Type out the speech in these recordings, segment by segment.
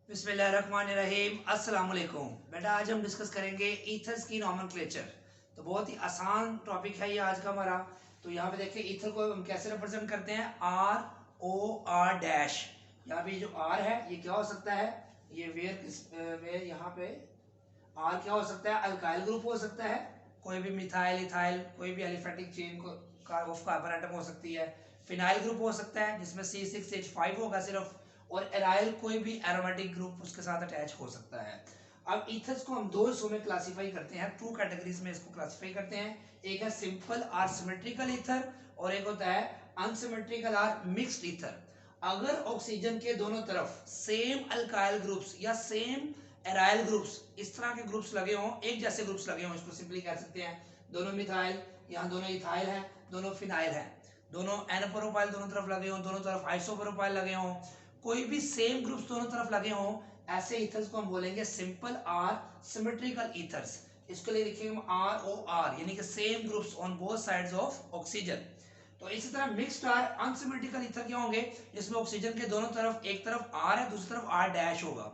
बिस्मिल्लाहिर्रहमानिर्रहीम। अस्सलाम वालेकुम। बेटा आज हम डिस्कस करेंगे ईथर्स की नॉमेनक्लेचर। तो बहुत ही आसान टॉपिक है ये आज का हमारा। तो यहाँ पे देखिए ईथर को हम कैसे रिप्रेजेंट करते हैं, आर ओ आर डैश। यहाँ पे जो आर है ये क्या हो सकता है, ये वेयर यहाँ पे आर क्या हो सकता है, अल्काइल ग्रुप हो सकता है, कोई भी मिथाइल इथाइल कोई भी एलिफेटिक चेन को ऑफ कार्बन एटम हो सकती है। फिनाइल ग्रुप हो सकता है जिसमें C6H5 होगा सिर्फ, और एराइल कोई भी एरोमेटिक ग्रुप उसके साथ अटैच हो सकता है। अब ईथर्स को हम दो हिस्सों में क्लासिफाई करते हैं, टू कैटेगरीज में इसको क्लासिफाई करते हैं। एक है सिंपल और सिमेट्रिकल ईथर और एक होता है अनसिमेट्रिकल और मिक्स्ड ईथर। अगर ऑक्सीजन के दोनों तरफ सेम अल्काइल ग्रुप्स या सेम एराइल ग्रुप्स, इस तरह के ग्रुप्स लगे हों, एक जैसे ग्रुप्स लगे हों, इसको सिंपली कह सकते हैं दोनों मिथाइल, यहाँ दोनों इथाइल है, दोनों फिनाइल है, दोनों एन प्रोपाइल दोनों तरफ लगे हों, दोनों तरफ आइसोप्रोपाइल लगे हों, कोई भी सेम ग्रुप्स दोनों तरफ लगे हों, ऐसे ईथर्स को हम बोलेंगे सिंपल आर सिमेट्रिकल ईथर्स। इसके लिए लिखेंगे हम आर ओ आर, यानी कि same groups on both sides of oxygen. तो इसी तरह मिक्स्ड आर अनसिमेट्रिकल ईथर क्या होंगे, जिसमें ऑक्सीजन के दोनों तरफ एक तरफ आर है दूसरी तरफ आर डैश होगा।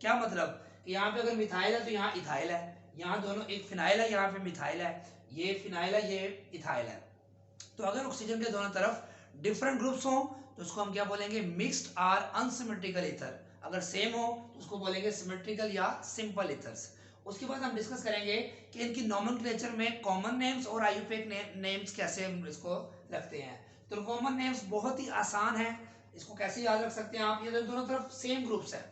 क्या मतलब, यहाँ पे अगर मिथाइल है तो यहाँ इथाइल है, यहाँ दोनों एक फिनाइल है यहाँ पे मिथाइल है, ये फिनाइल है ये इथाइल है। तो अगर ऑक्सीजन के दोनों तरफ डिफरेंट ग्रुप्स हों तो उसको हम क्या बोलेंगे, मिक्स्ड आर अनसिमेट्रिकल ईथर। अगर सेम हो तो उसको बोलेंगे सिमेट्रिकल या सिंपल ईथर्स। उसके बाद हम डिस्कस करेंगे कि इनकी नॉमेनक्लेचर में कॉमन नेम्स और आईयूपीएक नेम्स कैसे हम इसको रखते हैं। तो कॉमन नेम्स बहुत ही आसान है, इसको कैसे याद रख सकते हैं आप। ये दोनों तरफ सेम ग्रुप्स है,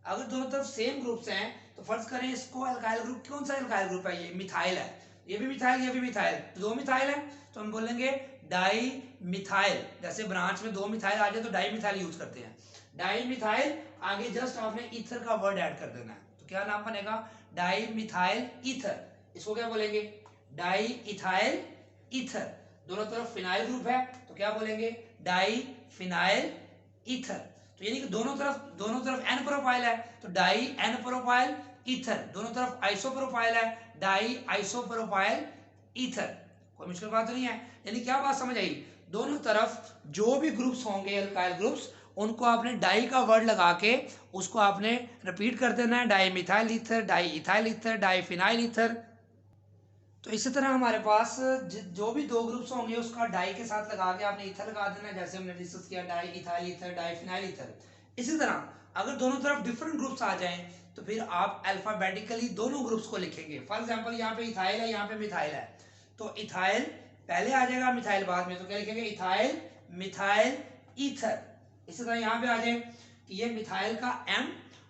अगर दोनों तरफ सेम ग्रुप्स हैं तो फर्ज करें इसको अल्काइल ग्रुप, कौन सा अल्काइल ग्रुप है, ये मिथाइल है, ये भी मिथाइल ये भी मिथाइल, दो मिथाइल है तो हम बोलेंगे डाई मिथाइल। जैसे ब्रांच में दो मिथाइल आ जाए तो डाई मिथाइल यूज करते हैं, डाई मिथाइल, आगे जस्ट आपने ईथर का वर्ड ऐड कर देना है। तो क्या नाम बनेगा, डाई मिथाइल ईथर। इसको क्या बोलेंगे, डाई इथाइल ईथर। दोनों तरफ फिनाइल ग्रुप है तो क्या बोलेंगे, डाई फिनाइल ईथर। तो यानी कि दोनों तरफ एन प्रोपाइल है तो डाई एन प्रोपाइल ईथर, दोनों तरफ आइसोप्रोपाइल है डाई आइसोप्रोपाइल ईथर। कोई मुश्किल बात तो नहीं है। यानी क्या बात समझ आई, दोनों तरफ जो भी ग्रुप्स होंगे अल्काइल ग्रुप्स, उनको आपने डाई का वर्ड लगा के उसको आपने रिपीट कर देना है, dimethyl ether, diethyl ether, diphenyl ether. तो इसी तरह हमारे पास जो भी दो ग्रुप्स होंगे उसका डाई के साथ लगा के आपने ईथर लगा देना है, जैसे हमने डिस्कस किया diethyl ether, diphenyl ether. इसी तरह अगर दोनों तरफ डिफरेंट ग्रुप्स आ जाएं तो फिर आप अल्फाबेटिकली दोनों ग्रुप्स को लिखेंगे। फॉर एग्जांपल यहाँ पे इथाइल है यहाँ पे मिथाइल है, तो इथाइल पहले आ जाएगा मिथाइल बाद में, तो क्या लिखेंगे, इथाइल मिथाइल ईथर। इसी तरह यहाँ पे आ जाए कि ये मिथाइल का एम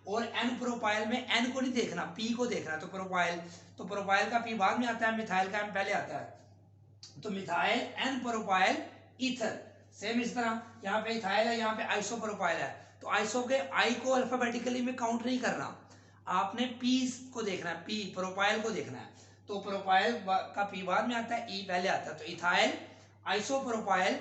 और एन प्रोपाइल में एन को नहीं देखना, पी को देखना, तो प्रोपाइल, तो प्रोपाइल का पी बाद में आता है, मिथाइल का एम पहले आता है, तो methyl N propyl ether. Same इस तरह यहाँ पे इथाइल है यहाँ पे आइसो प्रोपाइल है, तो आइसो के आई को अल्फाबेटिकली में काउंट नहीं करना, आपने पी को देखना है, पी प्रोपाइल को देखना है, तो प्रोपाइल का पी बाद में आता है, ई पहले आता है, तो इथाइल आइसो प्रोपाइल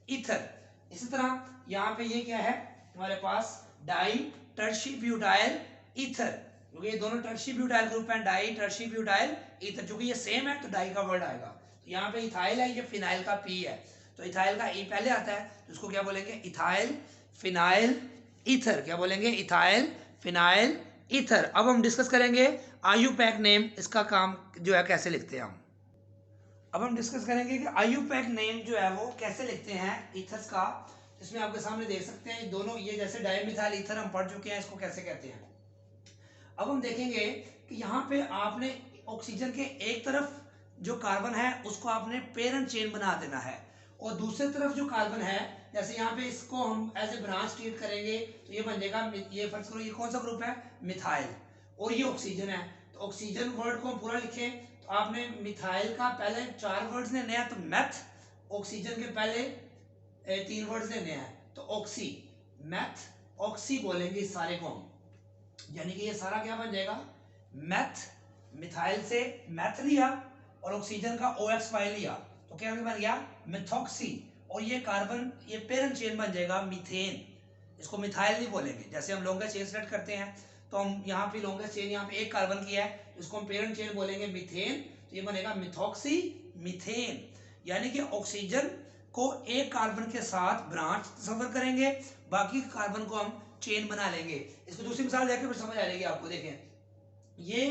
ईथर। इसी तरह यहाँ पे ये क्या है हमारे पास, डाई टर्शी ब्यूटाइल ईथर, क्योंकि ये दोनों टर्शी ब्यूटाइल ग्रुप हैं, डाई टर्शी ब्यूटाइल ईथर, क्योंकि ये सेम है तो डाई का वर्ड आएगा। तो यहाँ पे इथाइल है, ये फिनाइल का पी है, तो इथाइल का ई पहले आता है, तो इसको क्या बोलेंगे, इथाइल फिनाइल ईथर। क्या बोलेंगे, इथाइल फिनाइल ईथर। अब हम डिस्कस करेंगे आईयूपैक नेम, इसका काम जो है कैसे लिखते हैं हम। अब हम डिस्कस करेंगे कि आईयूपैक नेम जो है वो कैसे लिखते हैं ईथर्स का। इसमें आपके सामने देख सकते हैं दोनों, ये जैसे डाइमिथाइल ईथर हम पढ़ चुके हैं, इसको कैसे कहते हैं। अब हम देखेंगे कि यहाँ पे आपने ऑक्सीजन के एक तरफ जो कार्बन है उसको आपने पेरेंट चेन बना देना है, और दूसरी तरफ जो कार्बन है, जैसे यहाँ पे इसको हम एज ए ब्रांच ट्रीट करेंगे तो ये बन जाएगा, ये फर्ज करो ये कौन सा ग्रुप है, मिथाइल, और ये ऑक्सीजन है, तो ऑक्सीजन वर्ड को हम पूरा लिखें तो आपने मिथाइल का पहले 4 वर्ड्स लेने हैं, तो मैथ, ऑक्सीजन के पहले 3 वर्ड्स लेने हैं, तो ऑक्सी, मैथ ऑक्सी बोलेंगे इस सारे को हम, यानी कि ये सारा क्या बन जाएगा, मैथ, मिथाइल से मैथ लिया और ऑक्सीजन का OX लिया, तो क्या बन गया मिथॉक्सी, और ये कार्बन ये पेरेंट चेन बन जाएगा मीथेन। इसको मिथाइल नहीं बोलेंगे, जैसे हम लॉन्गेस्ट चेन सेलेक्ट करते हैं तो हम यहाँ पे लॉन्गेस्ट चेन यहाँ पे एक कार्बन की है, इसको हम पेरेंट चेन बोलेंगे मीथेन, तो ये बनेगा मिथॉक्सी मीथेन। यानी कि ऑक्सीजन को एक कार्बन के साथ ब्रांच सफर करेंगे, बाकी कार्बन को हम चेन बना लेंगे। इसको दूसरी मिसाल देखें फिर समझ आ जाएगी आपको। देखें ये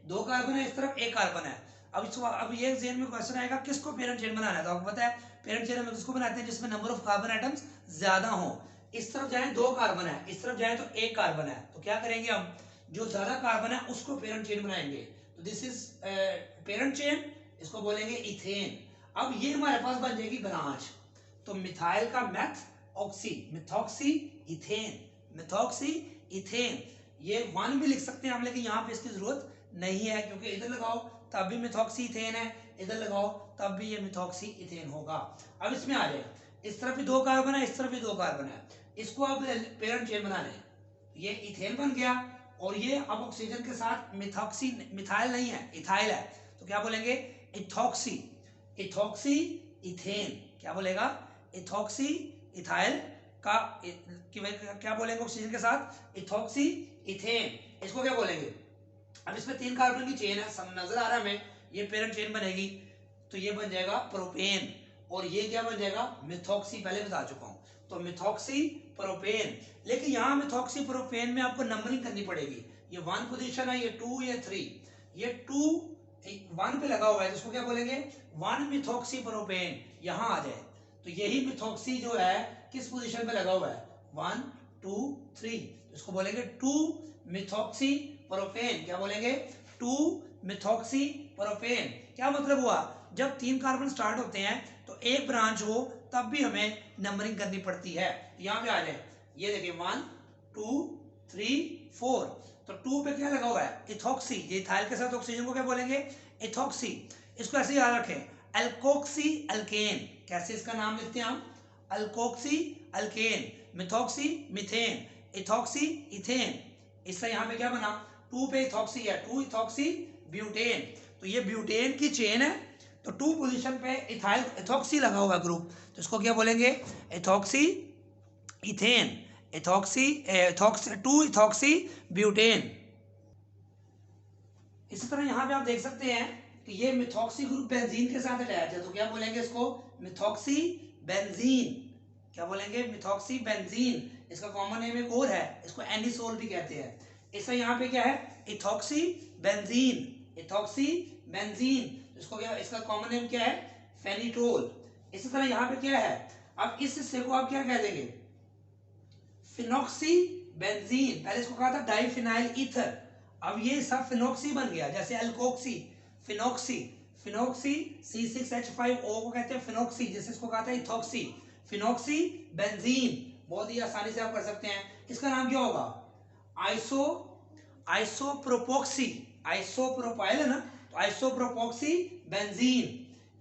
2 कार्बन है, इस तरफ 1 कार्बन है। अब ये जेन में क्वेश्चन आएगा किसको पेरेंट चेन बनाना है। तो आपको पता है पेरेंट चेन हम किसको बनाते हैं जिसमें नंबर ऑफ कार्बन एटम्स ज्यादा हो। इस तरफ जाए 2 कार्बन है, इस तरफ जाए तो 1 कार्बन है, तो क्या करेंगे हम, जो ज्यादा कार्बन है उसको पेरेंट चेन बनाएंगे। तो दिस इज पेरेंट चेन, इसको बोलेंगे इथेन। अब ये हमारे पास बन जाएगी ब्रांच। तो मिथाइल का math oxy, methoxy ethane, methoxy ethane. ये 1 भी लिख सकते हैं हम, लेकिन यहाँ पे इसकी जरूरत नहीं है क्योंकि इधर लगाओ तब भी मिथॉक्सी इथेन है, इधर लगाओ तब भी ये मिथॉक्सी इथेन होगा। अब इसमें आ जाए, इस तरफ भी 2 कार्बन है, इस तरफ भी 2 कार्बन है, इसको अब पेरेंट चेन बनाने हैं। ये इथेन बन गया और ये अब ऑक्सीजन के साथ मिथॉक्सी, मिथाइल नहीं है इथाइल है, तो क्या बोलेंगे इथॉक्सी, इथॉक्सी इथेन। क्या बोलेगा इथॉक्सी इथाइल का क्या बोलेंगे ऑक्सीजन के साथ इथॉक्सी इथेन। इसको क्या बोलेंगे। अब इसमें 3 कार्बन की चेन है, सब नजर आ रहा है हमें, ये पेरेंट चेन बनेगी तो ये बन जाएगा प्रोपेन और ये क्या बन जाएगा मिथॉक्सी, पहले बता चुका हूं। तो मिथॉक्सी प्रोपेन, लेकिन यहाँ मिथॉक्सी प्रोपेन में आपको नंबरिंग करनी पड़ेगी। ये 1 पोजीशन है, ये 2, ये 3, ये 2 1 पे लगा हुआ है, जिसको क्या बोलेंगे 1 मिथॉक्सी प्रोपेन। यहां आ जाए तो यही मिथॉक्सी जो है किस पोजीशन पे लगा हुआ है 1 2 3, तो इसको बोलेंगे 2 मिथॉक्सी प्रोपेन। क्या बोलेंगे 2 मिथॉक्सी प्रोपेन। क्या मतलब हुआ, जब 3 कार्बन स्टार्ट होते हैं तो एक ब्रांच हो तब भी हमें नंबरिंग करनी पड़ती है। यहाँ पे आ जाए, ये देखिए 1 2 3 4, तो 2 पे क्या लगा हुआ है इथॉक्सी, ये इथाइल के साथ ऑक्सीजन को क्या बोलेंगे इथॉक्सी। इसको ऐसे याद रखें अल्कोक्सी अल्केन, कैसे इसका नाम लिखते हैं हम alkoxy alkane, methoxy methane, ethoxy ethane. इससे यहाँ पे क्या बना 2 पे इथॉक्सी है, 2 इथॉक्सी ब्यूटेन, तो ये ब्यूटेन की चेन है। तो 2 पोजीशन पे इथाइल इथॉक्सी लगा हुआ है ग्रुप, तो इसको क्या बोलेंगे ethoxy ethane, ethoxy 2 ethoxy butane. इसी तरह यहाँ पे आप देख सकते हैं कि ये मिथॉक्सी ग्रुप बेंजीन के साथ अटैच है, तो क्या बोलेंगे इसको मिथॉक्सी बेंजीन। क्या बोलेंगे मिथॉक्सी बेंजीन। इसका कॉमन नेम एक और है, इसको एनिसोल भी कहते हैं। इसका यहाँ पे क्या है इथॉक्सी बेंजीन, इथॉक्सी बेंजीन। इसको क्या, इसका कॉमन नेम क्या है फेनिटोल। इसी तरह यहाँ पे क्या है, अब इस हिस्से को आप क्या कह देंगे फिनॉक्सी बेंजीन। पहले इसको कहा था डाइफिनाइल ईथर, अब ये सब फिनॉक्सी बन गया, जैसे अल्कोक्सी फिनॉक्सी, फिनॉक्सी C6H5O को कहते हैं फिनॉक्सी, जैसे इसको कहा था इथॉक्सी, फिनॉक्सी बेंजीन। बहुत ही आसानी से आप कर सकते हैं। इसका नाम क्या होगा आइसोप्रोपोक्सी, आइसोप्रोपाइल है ना, तो आइसोप्रोपोक्सी बेंजीन।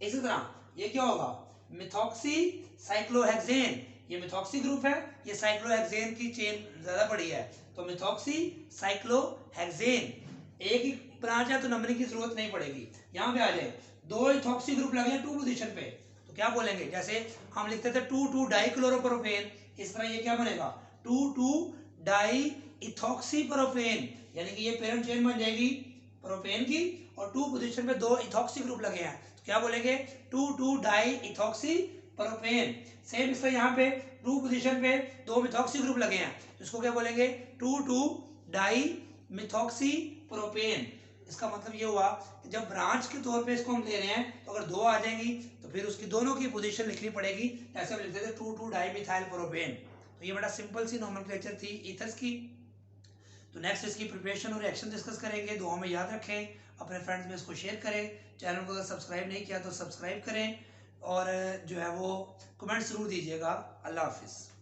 इसी तरह ये क्या होगा मिथॉक्सी साइक्लोहेक्सेन, ये मिथॉक्सी ग्रुप है, ये साइक्लोहेक्सेन की चेन ज्यादा बड़ी है, तो मिथॉक्सी साइक्लोहेक्सेन। एक ही ब्रांच है तो नंबरिंग की जरूरत नहीं पड़ेगी। यहाँ पे आ जाए 2 इथॉक्सी ग्रुप लगे हैं 2 पोजीशन पे, तो क्या बोलेंगे, जैसे हम लिखते थे 2 डाइक्लोरोप्रोपेन, इस तरह ये क्या बनेगा 2 डाई इथॉक्सी प्रोपेन, यानी कि ये पेरेंट चेन बन जाएगी प्रोपेन की, और 2 पोजीशन पे 2 इथॉक्सी ग्रुप लगे हैं, तो क्या बोलेंगे 2 डाई इथॉक्सी प्रोपेन। सेम इसका यहाँ पे 2 पोजीशन पे 2 मिथॉक्सी ग्रुप लगे हैं, तो इसको क्या बोलेंगे 2 डाई मिथॉक्सी प्रोपेन। इसका मतलब ये हुआ कि जब ब्रांच के तौर पे इसको हम ले रहे हैं तो अगर 2 आ जाएंगी तो फिर उसकी दोनों की पोजीशन लिखनी पड़ेगी, ऐसे हम लिखते थे 2 डाई मिथाइल प्रोपेन। तो ये बड़ा सिंपल सी नोमेनक्लेचर थी ईथर्स की। तो नेक्स्ट इसकी प्रिपरेशन और रिएक्शन डिस्कस करेंगे। दुआ में याद रखें, अपने फ्रेंड्स में इसको शेयर करें, चैनल को अगर सब्सक्राइब नहीं किया तो सब्सक्राइब करें, और जो है वो कमेंट जरूर दीजिएगा। अल्लाह हाफिज़।